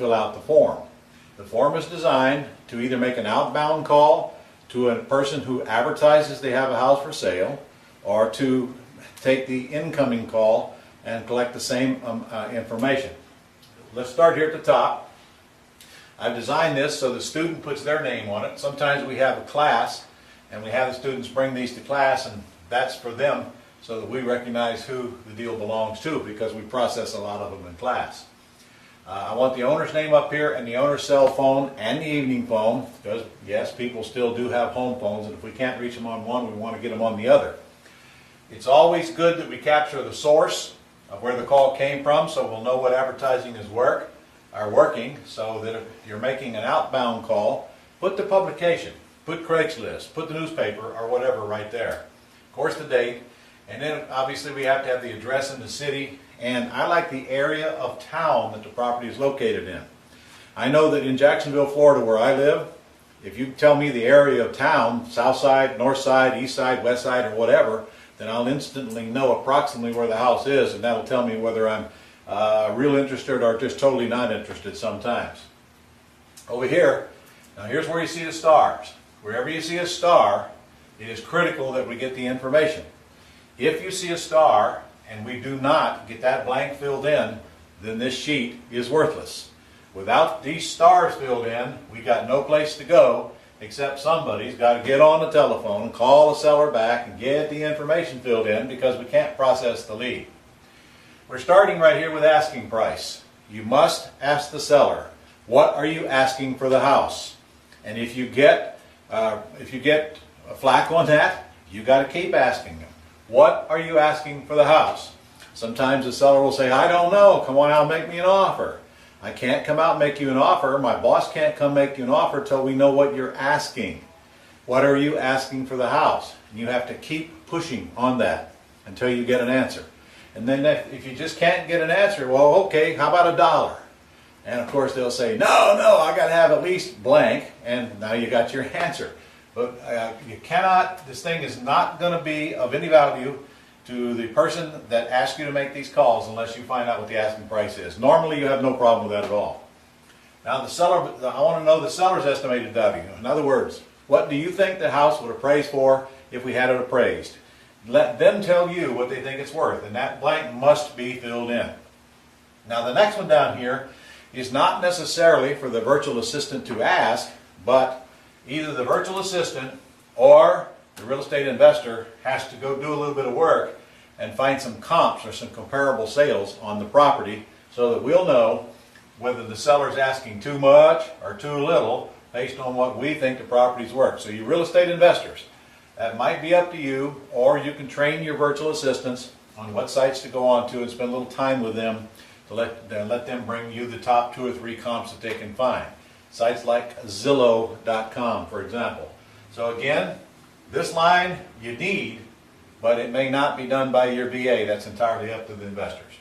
fill out the form. The form is designed to either make an outbound call to a person who advertises they have a house for sale, or to take the incoming call and collect the same information. Let's start here at the top. I've designed this so the student puts their name on it. Sometimes we have a class and we have the students bring these to class, and that's for them so that we recognize who the deal belongs to, because we process a lot of them in class. I want the owner's name up here and the owner's cell phone and the evening phone, because yes, people still do have home phones, and if we can't reach them on one, we want to get them on the other. It's always good that we capture the source of where the call came from, so we'll know what advertising is working, so that if you're making an outbound call, put the publication, put Craigslist, put the newspaper or whatever right there. Of course, the date, and then obviously we have to have the address in the city, and I like the area of town that the property is located in. I know that in Jacksonville, Florida, where I live, if you tell me the area of town, south side, north side, east side, west side, or whatever, then I'll instantly know approximately where the house is, and that'll tell me whether I'm real interested or just totally not interested sometimes. Over here, now here's where you see the stars. Wherever you see a star, it is critical that we get the information. If you see a star and we do not get that blank filled in, then this sheet is worthless. Without these stars filled in, we got no place to go, except somebody's got to get on the telephone, call the seller back, and get the information filled in, because we can't process the lead. We're starting right here with asking price. You must ask the seller, what are you asking for the house? And if you get a flack on that, you got to keep asking them, what are you asking for the house? Sometimes the seller will say, I don't know, come on out and make me an offer. I can't come out and make you an offer. My boss can't come make you an offer till we know what you're asking. What are you asking for the house? And you have to keep pushing on that until you get an answer. And then if you just can't get an answer, well, okay, how about $1? And of course they'll say, no, I got to have at least blank, and now you got your answer. But you cannot, this thing is not going to be of any value to the person that asks you to make these calls unless you find out what the asking price is. Normally you have no problem with that at all. Now the seller, I want to know the seller's estimated value. In other words, what do you think the house would appraise for if we had it appraised? Let them tell you what they think it's worth, and that blank must be filled in. Now the next one down here is not necessarily for the virtual assistant to ask, but either the virtual assistant or the real estate investor has to go do a little bit of work and find some comps or some comparable sales on the property, so that we'll know whether the seller's asking too much or too little based on what we think the property's worth. So you real estate investors, that might be up to you, or you can train your virtual assistants on what sites to go on to and spend a little time with them to let them bring you the top 2 or 3 comps that they can find. Sites like Zillow.com, for example. So again, this line you need, but it may not be done by your VA. That's entirely up to the investors.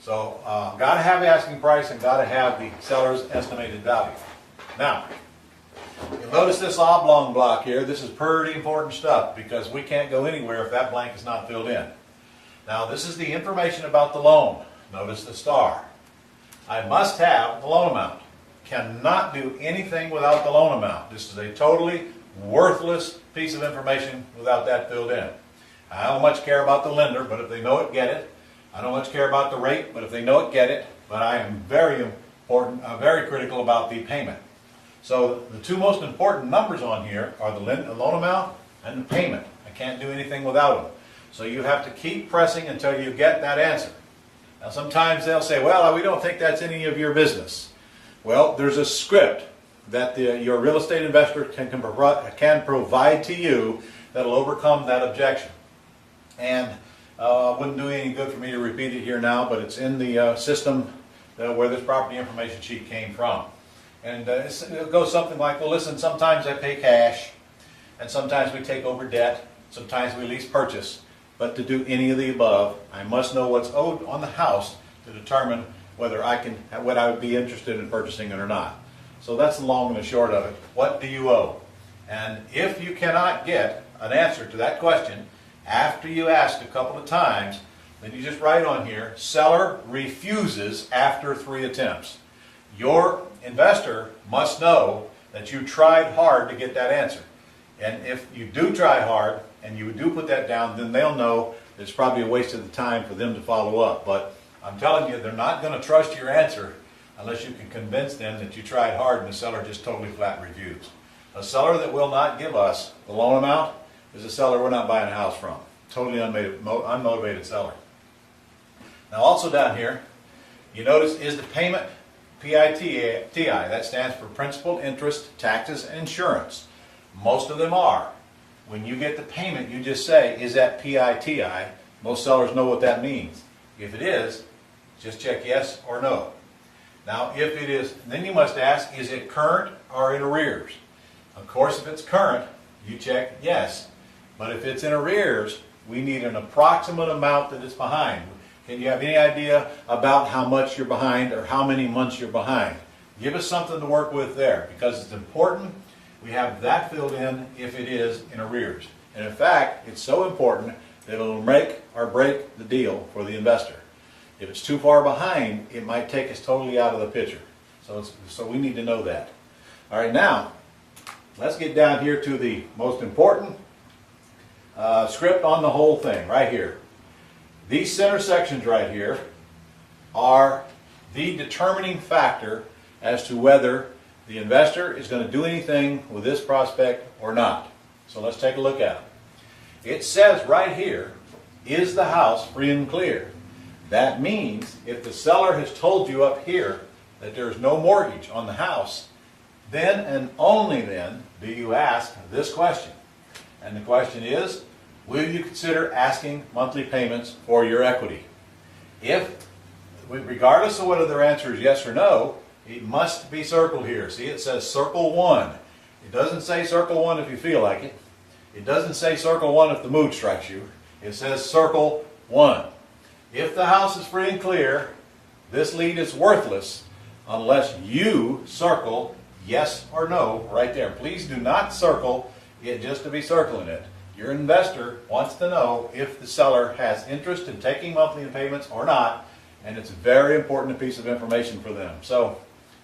So got to have the asking price and got to have the seller's estimated value. Now, you'll notice this oblong block here. This is pretty important stuff, because we can't go anywhere if that blank is not filled in. Now this is the information about the loan. Notice the star. I must have the loan amount. Cannot do anything without the loan amount. This is a totally worthless piece of information without that filled in. I don't much care about the lender, but if they know it, get it. I don't much care about the rate, but if they know it, get it. But I am very critical about the payment. So the 2 most important numbers on here are the loan amount and the payment. I can't do anything without them. So you have to keep pressing until you get that answer. Now sometimes they'll say, well, we don't think that's any of your business. Well, there's a script that your real estate investor can provide to you that'll overcome that objection. And it wouldn't do any good for me to repeat it here now, but it's in the system where this property information sheet came from. And it goes something like, well, listen, sometimes I pay cash, and sometimes we take over debt, sometimes we lease purchase. But to do any of the above, I must know what's owed on the house to determine whether I would be interested in purchasing it or not. So that's the long and the short of it. What do you owe? And if you cannot get an answer to that question after you ask a couple of times, then you just write on here, seller refuses after 3 attempts. your investor must know that you tried hard to get that answer. And if you do try hard and you do put that down, then they'll know it's probably a waste of the time for them to follow up. But I'm telling you, they're not going to trust your answer unless you can convince them that you tried hard and the seller just totally flat refused. A seller that will not give us the loan amount is a seller we're not buying a house from. Totally unmotivated seller. Now also down here, you notice is the payment PITI. That stands for principal, interest, taxes, and insurance. Most of them are. When you get the payment, you just say, is that PITI? Most sellers know what that means. If it is, just check yes or no. Now, if it is, then you must ask, is it current or in arrears? Of course, if it's current, you check yes. But if it's in arrears, we need an approximate amount that it's behind. Can you have any idea about how much you're behind or how many months you're behind? Give us something to work with there, because it's important we have that filled in if it is in arrears. And in fact, it's so important that it'll make or break the deal for the investor. If it's too far behind, it might take us totally out of the picture. So we need to know that. All right, now, let's get down here to the most important script on the whole thing, right here. These center sections right here are the determining factor as to whether the investor is going to do anything with this prospect or not. So let's take a look at it. It says right here, is the house free and clear? That means if the seller has told you up here that there's no mortgage on the house, then and only then do you ask this question. And the question is, will you consider asking monthly payments for your equity? If, regardless of whether their answer is yes or no, it must be circled here. See, it says circle 1. It doesn't say circle 1 if you feel like it. It doesn't say circle 1 if the mood strikes you. It says circle 1. If the house is free and clear, this lead is worthless unless you circle yes or no right there. Please do not circle it just to be circling it. Your investor wants to know if the seller has interest in taking monthly payments or not, and it's a very important piece of information for them. So,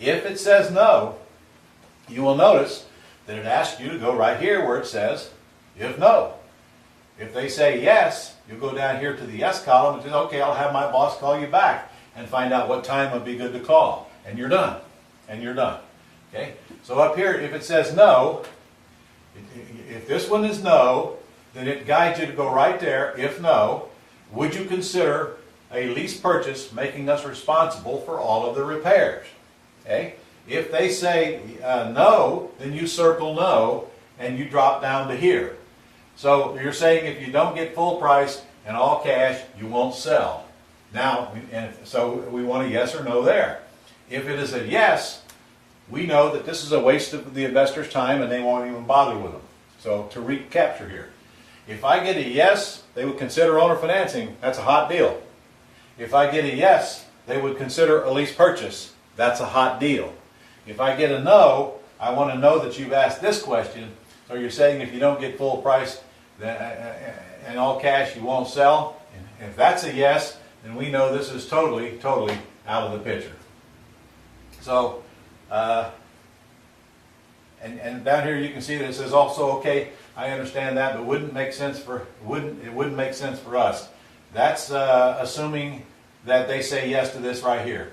if it says no, you will notice that it asks you to go right here where it says, if no. If they say yes, you go down here to the yes column and say, okay, I'll have my boss call you back and find out what time would be good to call. And you're done. And you're done. Okay? So up here, if it says no, if this one is no, then it guides you to go right there, if no. Would you consider a lease purchase making us responsible for all of the repairs? Okay? If they say no, then you circle no and you drop down to here. So you're saying if you don't get full price and all cash, you won't sell. Now, and so we want a yes or no there. If it is a yes, we know that this is a waste of the investor's time and they won't even bother with them. So to recapture here, if I get a yes, they would consider owner financing. That's a hot deal. If I get a yes, they would consider a lease purchase. That's a hot deal. If I get a no, I want to know that you've asked this question. So you're saying if you don't get full price and all cash, you won't sell. And if that's a yes, then we know this is totally out of the picture. So, and down here you can see that it says also, okay, I understand that, but it wouldn't make sense for us. That's assuming that they say yes to this right here.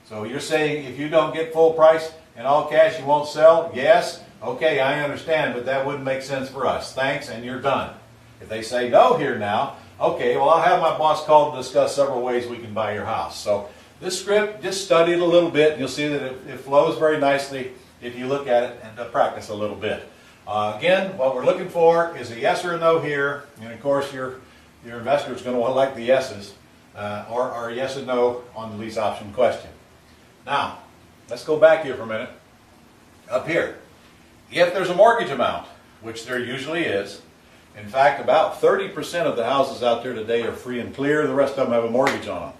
So you're saying if you don't get full price and all cash, you won't sell? Yes? Okay, I understand, but that wouldn't make sense for us. Thanks, and you're done. If they say no here now, okay, well, I'll have my boss call to discuss several ways we can buy your house. So this script, just study it a little bit, and you'll see that it flows very nicely if you look at it and practice a little bit. Again, what we're looking for is a yes or a no here, and of course your investor is going to like the yeses, or a yes or no on the lease option question. Now, let's go back here for a minute. Up here, if there's a mortgage amount, which there usually is, in fact, about 30% of the houses out there today are free and clear, the rest of them have a mortgage on them.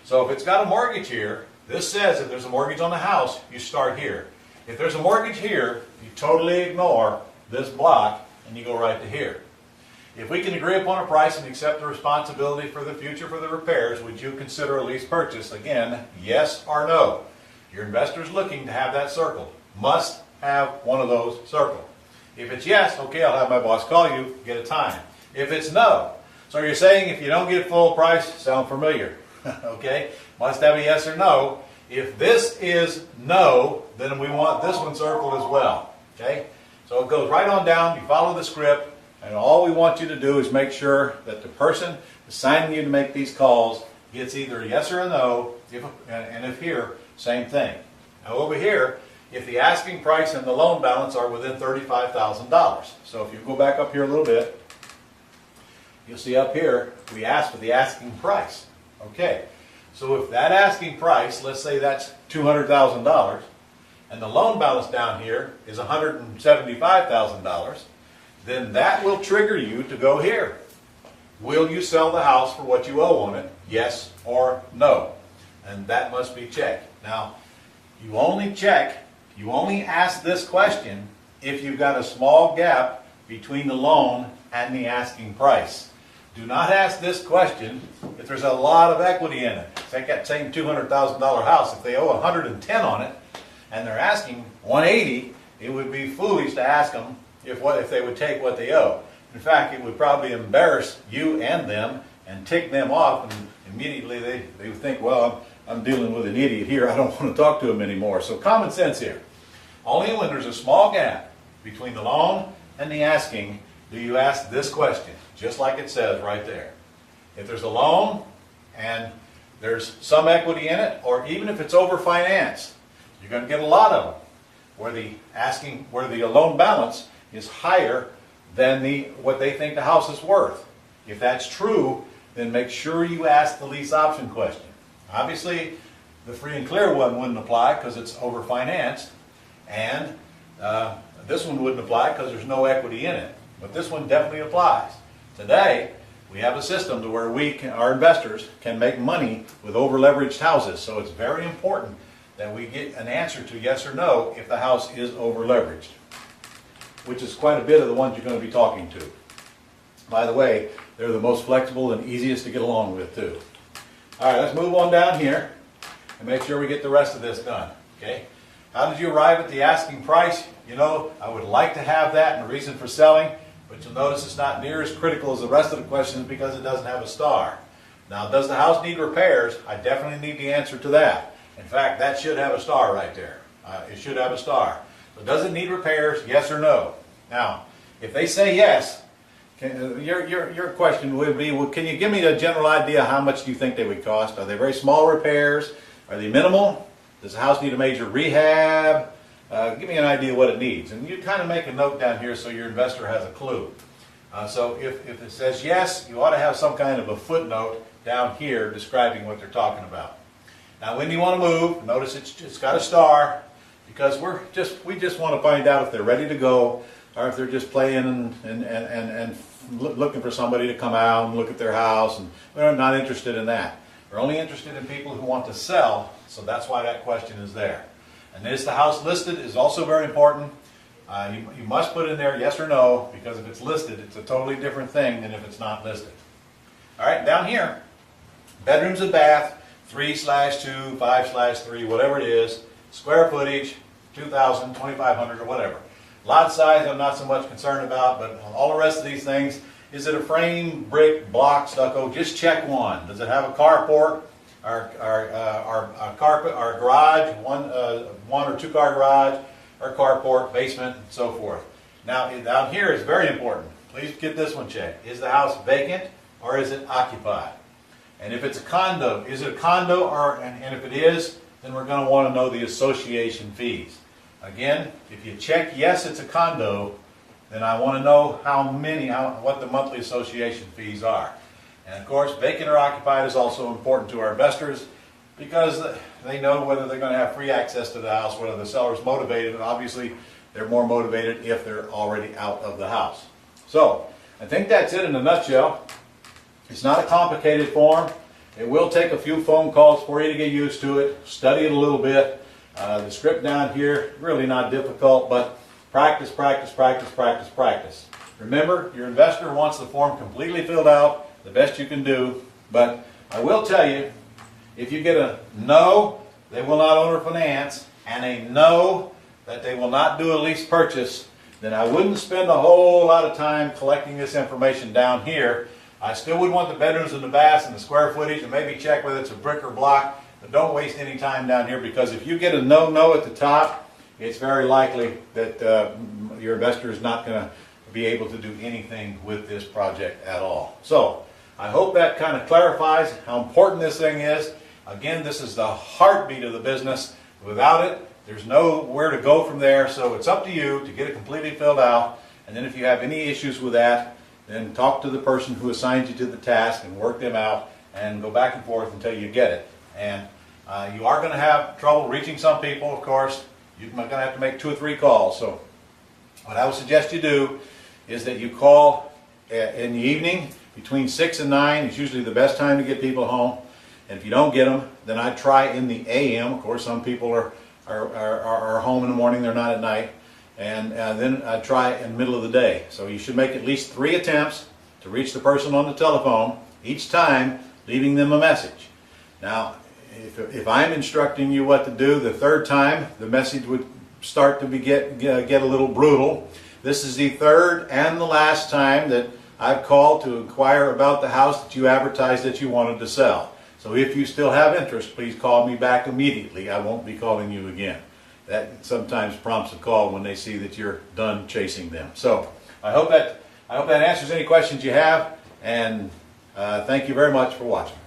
So if it's got a mortgage here, this says if there's a mortgage on the house, you start here. If there's a mortgage here, you totally ignore this block and you go right to here. If we can agree upon a price and accept the responsibility for the future for the repairs, would you consider a lease purchase? Again, yes or no. Your investor is looking to have that circled. Must have one of those circled. If it's yes, okay, I'll have my boss call you, get a time. If it's no, so you're saying if you don't get full price, sound familiar? Okay, must have a yes or no. If this is no, then we want this one circled as well. Okay, so it goes right on down, you follow the script, and all we want you to do is make sure that the person assigning you to make these calls gets either a yes or a no, and if here, same thing. Now over here, if the asking price and the loan balance are within $35,000. So if you go back up here a little bit, you'll see up here, we asked for the asking price. Okay, so if that asking price, let's say that's $200,000, and the loan balance down here is $175,000, then that will trigger you to go here. Will you sell the house for what you owe on it? Yes or no? And that must be checked. Now, you only ask this question if you've got a small gap between the loan and the asking price. Do not ask this question if there's a lot of equity in it. Take that same $200,000 house. If they owe 110 on it and they're asking 180, it would be foolish to ask them if they would take what they owe. In fact, it would probably embarrass you and them and tick them off, and immediately they would think, well, I'm dealing with an idiot here. I don't want to talk to him anymore. So common sense here. Only when there's a small gap between the loan and the asking do you ask this question, just like it says right there. If there's a loan and there's some equity in it, or even if it's overfinanced, you're going to get a lot of them where the loan balance is higher than what they think the house is worth. If that's true, then make sure you ask the lease option question. Obviously, the free and clear one wouldn't apply because it's overfinanced, and this one wouldn't apply because there's no equity in it. But this one definitely applies. Today, we have a system to where our investors can make money with over-leveraged houses. So it's very important that we get an answer to yes or no if the house is over-leveraged, which is quite a bit of the ones you're going to be talking to. By the way, they're the most flexible and easiest to get along with too. All right, let's move on down here and make sure we get the rest of this done. Okay? How did you arrive at the asking price? You know, I would like to have that and the reason for selling, but you'll notice it's not near as critical as the rest of the questions because it doesn't have a star. Now, does the house need repairs? I definitely need the answer to that. In fact, that should have a star right there. It should have a star. So does it need repairs, yes or no? Now, if they say yes, your question would be, well, can you give me a general idea how much do you think they would cost? Are they very small repairs? Are they minimal? Does the house need a major rehab? Give me an idea what it needs. And you kind of make a note down here so your investor has a clue. So if it says yes, you ought to have some kind of a footnote down here describing what they're talking about. Now when you want to move, notice it's got a star because we just want to find out if they're ready to go or if they're just playing and looking for somebody to come out and look at their house, and we're not interested in that. We're only interested in people who want to sell, so that's why that question is there. And is the house listed is also very important. You must put in there yes or no, because if it's listed, it's a totally different thing than if it's not listed. All right, down here, bedrooms and bath, 3/2, 5/3, whatever it is, square footage, 2,000, 2,500, or whatever. Lot size I'm not so much concerned about, but all the rest of these things, is it a frame, brick, block, stucco? Just check one. Does it have a carport, or carpet, or garage, one or two car garage, or carport, basement, and so forth? Now down here is very important. Please get this one checked. Is the house vacant or is it occupied? And if it's a condo, is it a condo, and if it is, then we're going to want to know the association fees. Again, if you check yes, it's a condo, then I want to know what the monthly association fees are. And of course, vacant or occupied is also important to our investors because they know whether they're going to have free access to the house, whether the seller's motivated. And obviously, they're more motivated if they're already out of the house. So, I think that's it in a nutshell. It's not a complicated form. It will take a few phone calls for you to get used to it, study it a little bit. The script down here, really not difficult, but practice, practice, practice, practice, practice. Remember, your investor wants the form completely filled out, the best you can do, but I will tell you, if you get a no, they will not own or finance, and they know that they will not do a lease purchase, then I wouldn't spend a whole lot of time collecting this information down here. I still would want the bedrooms and the baths and the square footage, and maybe check whether it's a brick or block, but don't waste any time down here, because if you get a no-no at the top, it's very likely that your investor is not going to be able to do anything with this project at all. So I hope that kind of clarifies how important this thing is. Again, this is the heartbeat of the business. Without it, there's nowhere to go from there, so it's up to you to get it completely filled out. And then if you have any issues with that, then talk to the person who assigned you to the task and work them out and go back and forth until you get it. And you are going to have trouble reaching some people, of course. You're going to have to make 2 or 3 calls. So what I would suggest you do is that you call in the evening between 6 and 9. It's usually the best time to get people home. And if you don't get them, then I try in the AM. Of course, some people are home in the morning, they're not at night. And then I try in the middle of the day. So you should make at least 3 attempts to reach the person on the telephone, each time leaving them a message. Now, if I'm instructing you what to do, the 3rd time, the message would start to get a little brutal. This is the 3rd and the last time that I've called to inquire about the house that you advertised that you wanted to sell. So if you still have interest, please call me back immediately. I won't be calling you again. That sometimes prompts a call when they see that you're done chasing them. So I hope that answers any questions you have, and thank you very much for watching.